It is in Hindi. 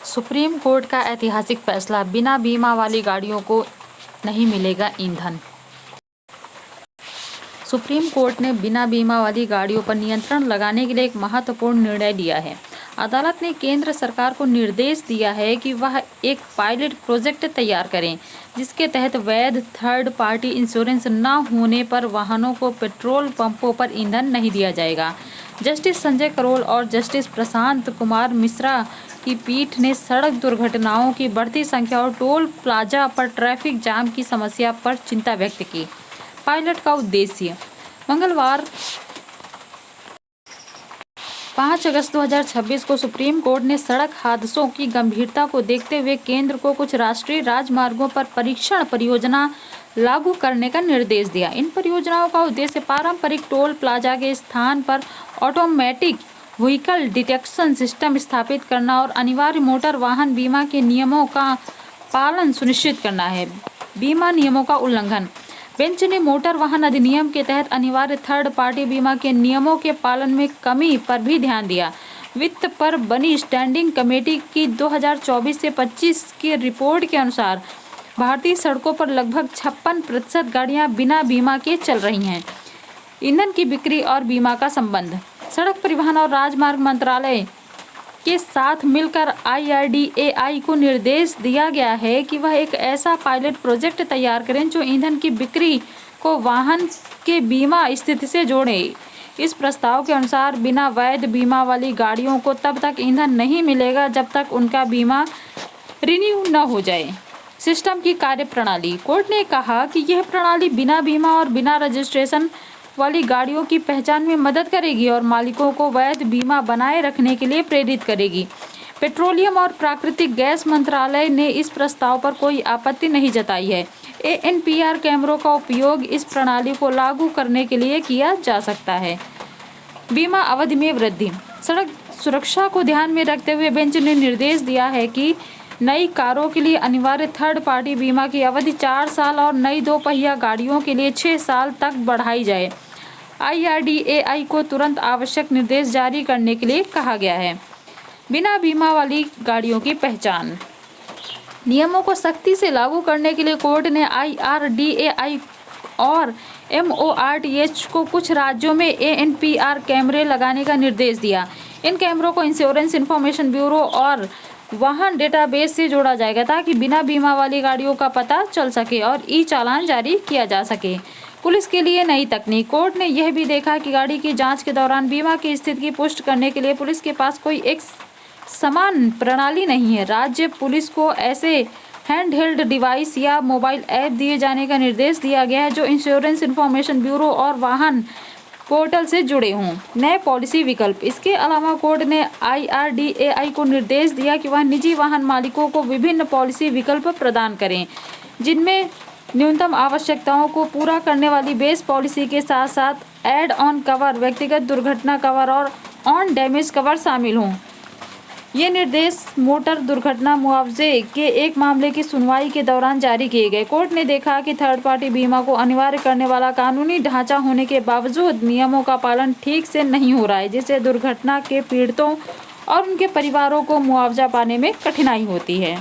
सुप्रीम कोर्ट का ऐतिहासिक फैसला, बिना बीमा वाली गाड़ियों को नहीं मिलेगा ईंधन। सुप्रीम कोर्ट ने बिना बीमा वाली गाड़ियों पर नियंत्रण लगाने के लिए एक महत्वपूर्ण निर्णय लिया है। अदालत ने केंद्र सरकार को निर्देश दिया है कि वह एक पायलट प्रोजेक्ट तैयार करें, जिसके तहत वैध थर्ड पार्टी इंश्योरेंस न होने पर वाहनों को पेट्रोल पंपों पर ईंधन नहीं दिया जाएगा। जस्टिस संजय करोल और जस्टिस प्रशांत कुमार मिश्रा की पीठ ने सड़क दुर्घटनाओं की बढ़ती संख्या और टोल प्लाजा पर ट्रैफिक जाम की समस्या पर चिंता व्यक्त की। पायलट का उद्देश्य। मंगलवार 5 अगस्त 2026 को सुप्रीम कोर्ट ने सड़क हादसों की गंभीरता को देखते हुए केंद्र को कुछ राष्ट्रीय राजमार्गों पर परीक्षण परियोजना लागू करने का निर्देश दिया। इन परियोजनाओं का उद्देश्य पारंपरिक टोल प्लाजा के स्थान पर ऑटोमेटिक व्हीकल डिटेक्शन सिस्टम स्थापित करना और अनिवार्य मोटर वाहन बीमा के नियमों का पालन सुनिश्चित करना है। बीमा नियमों का उल्लंघन। बेंच ने मोटर वाहन अधिनियम के तहत अनिवार्य थर्ड पार्टी बीमा के नियमों के पालन में कमी पर भी ध्यान दिया। वित्त पर बनी स्टैंडिंग कमेटी की 2024 से 25 की रिपोर्ट के अनुसार भारतीय सड़कों पर लगभग 56% गाड़ियां बिना बीमा के चल रही हैं। ईंधन की बिक्री और बीमा का संबंध। सड़क परिवहन और राजमार्ग मंत्रालय के साथ मिलकर IRDAI को निर्देश दिया गया है कि वह एक ऐसा पायलट प्रोजेक्ट तैयार करें जो ईंधन की बिक्री को वाहन के बीमा स्थिति से जोड़े। इस प्रस्ताव के अनुसार बिना वैध बीमा वाली गाड़ियों को तब तक ईंधन नहीं मिलेगा जब तक उनका बीमा रिन्यू न हो जाए। सिस्टम की कार्यप्रणाली। कोर्ट ने कहा कि यह प्रणाली बिना बीमा और बिना रजिस्ट्रेशन वाली गाड़ियों की पहचान में मदद करेगी और मालिकों को वैध बीमा बनाए रखने के लिए प्रेरित करेगी। पेट्रोलियम और प्राकृतिक गैस मंत्रालय ने इस प्रस्ताव पर कोई आपत्ति नहीं जताई है। ANPR कैमरों का उपयोग इस प्रणाली को लागू करने के लिए किया जा सकता है। बीमा अवधि में वृद्धि। सड़क सुरक्षा को ध्यान में रखते हुए बेंच ने निर्देश दिया है कि नई कारों के लिए अनिवार्य थर्ड पार्टी बीमा की अवधि 4 साल और नई 2 पहिया गाड़ियों के लिए 6 साल तक बढ़ाई जाए। IRDAI को तुरंत आवश्यक निर्देश जारी करने के लिए कहा गया है। बिना बीमा वाली गाड़ियों की पहचान। नियमों को सख्ती से लागू करने के लिए कोर्ट ने IRDAI और MORTH को कुछ राज्यों में ANPR कैमरे लगाने का निर्देश दिया। इन कैमरों को इंश्योरेंस इंफॉर्मेशन ब्यूरो और वाहन डेटाबेस से जोड़ा जाएगा ताकि बिना बीमा वाली गाड़ियों का पता चल सके और चालान जारी किया जा सके। पुलिस के लिए नई तकनीक। कोर्ट ने यह भी देखा कि गाड़ी की जांच के दौरान बीमा की स्थिति की पुष्टि करने के लिए पुलिस के पास कोई एक समान प्रणाली नहीं है। राज्य पुलिस को ऐसे हैंडहेल्ड डिवाइस या मोबाइल ऐप दिए जाने का निर्देश दिया गया है जो इंश्योरेंस इंफॉर्मेशन ब्यूरो और वाहन पोर्टल से जुड़े हों। नए पॉलिसी विकल्प। इसके अलावा कोर्ट ने IRDAI को निर्देश दिया कि वह निजी वाहन मालिकों को विभिन्न पॉलिसी विकल्प प्रदान करें, जिनमें न्यूनतम आवश्यकताओं को पूरा करने वाली बेस पॉलिसी के साथ साथ एड ऑन कवर, व्यक्तिगत दुर्घटना कवर और ऑन डैमेज कवर शामिल हों। ये निर्देश मोटर दुर्घटना मुआवजे के एक मामले की सुनवाई के दौरान जारी किए गए। कोर्ट ने देखा कि थर्ड पार्टी बीमा को अनिवार्य करने वाला कानूनी ढांचा होने के बावजूद नियमों का पालन ठीक से नहीं हो रहा है, जिससे दुर्घटना के पीड़ितों और उनके परिवारों को मुआवजा पाने में कठिनाई होती है।